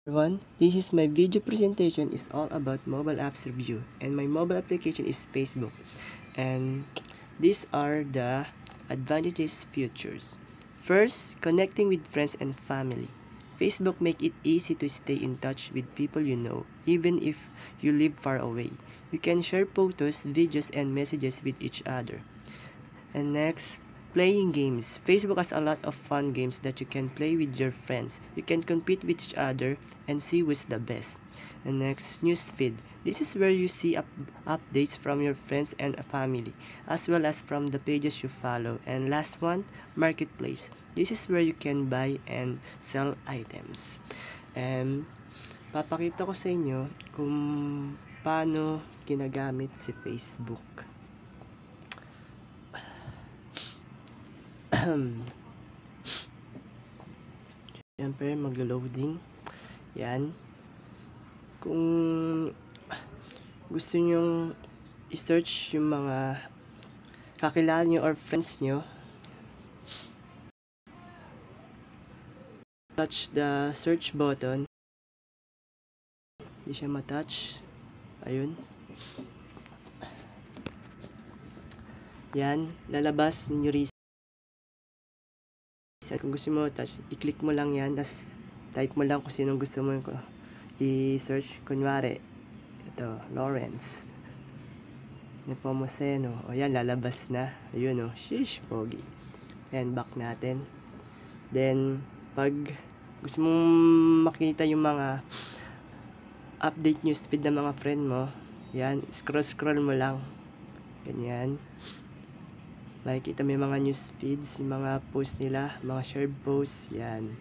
Everyone, this is my video presentation is all about mobile apps review, and my mobile application is Facebook, and these are the advantages features. First, connecting with friends and family. Facebook make it easy to stay in touch with people you know, even if you live far away. You can share photos, videos, and messages with each other. And next, playing games. Facebook has a lot of fun games that you can play with your friends. You can compete with each other and see who's the best. And next, newsfeed. This is where you see updates from your friends and family, as well as from the pages you follow. And last one, marketplace. This is where you can buy and sell items. And papakita ko sa inyo kung paano ginagamit si Facebook. Siyempre, maglo-loading. Yan. Kung gusto nyong i-search yung mga kakilala nyo or friends nyo, touch the search button. Hindi siya matouch. Ayun. Yan. Lalabas ninyo research. Kung gusto mo touch, i-click mo lang yan, tas type mo lang kung sinong gusto mo i-search. Kunwari, ito, Lawrence Nepomuceno. O yan, lalabas na. Ayun o, sheesh, pogi. Yan, back natin. Then, pag gusto mong makita yung mga update newsfeed ng mga friend mo, yan, scroll mo lang. Ganyan. Makikita may mga news feeds, yung mga post nila, mga shared posts, yan.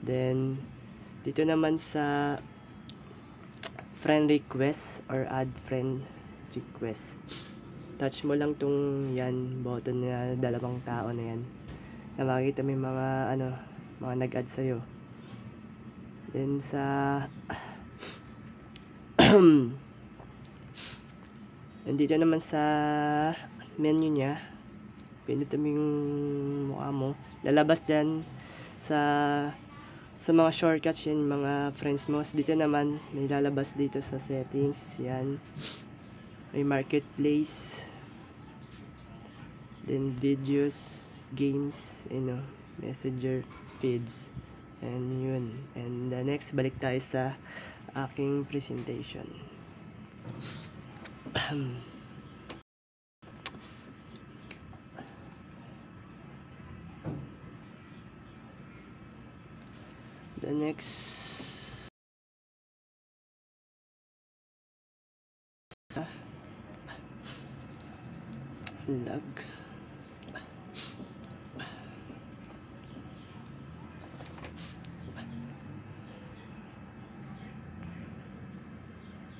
Then, dito naman sa friend request or add friend request. Touch mo lang tong yan, button na dalawang tao na yan. Na makikita may mga, mga nag-add sa'yo. Then, sa dito naman sa menu niya, pinutin mo yung mukha mo, lalabas dyan sa mga shortcuts yan, mga friends mo. Dito naman may lalabas dito sa settings, yan, may marketplace, then videos, games, messenger, feeds, and yun. And the next, balik tayo sa aking presentation. The next lag.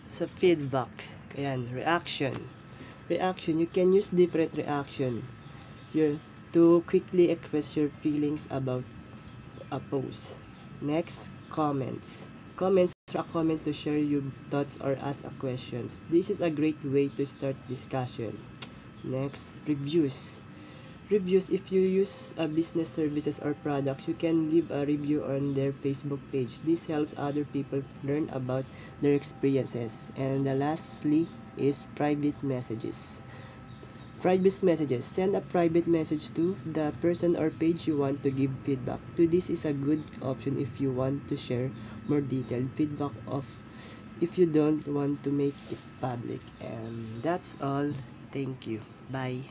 Sa feedback, ayan, reaction, you can use different reaction to quickly express your feelings about a post. Next, comments are a comment to share your thoughts or ask a questions. This is a great way to start discussion. Next, reviews, if you use a business services or products, you can leave a review on their Facebook page. This helps other people learn about their experiences. And lastly is private messages. Send a private message to the person or page you want to give feedback to. This is a good option if you want to share more detailed feedback if you don't want to make it public. And that's all. Thank you. Bye.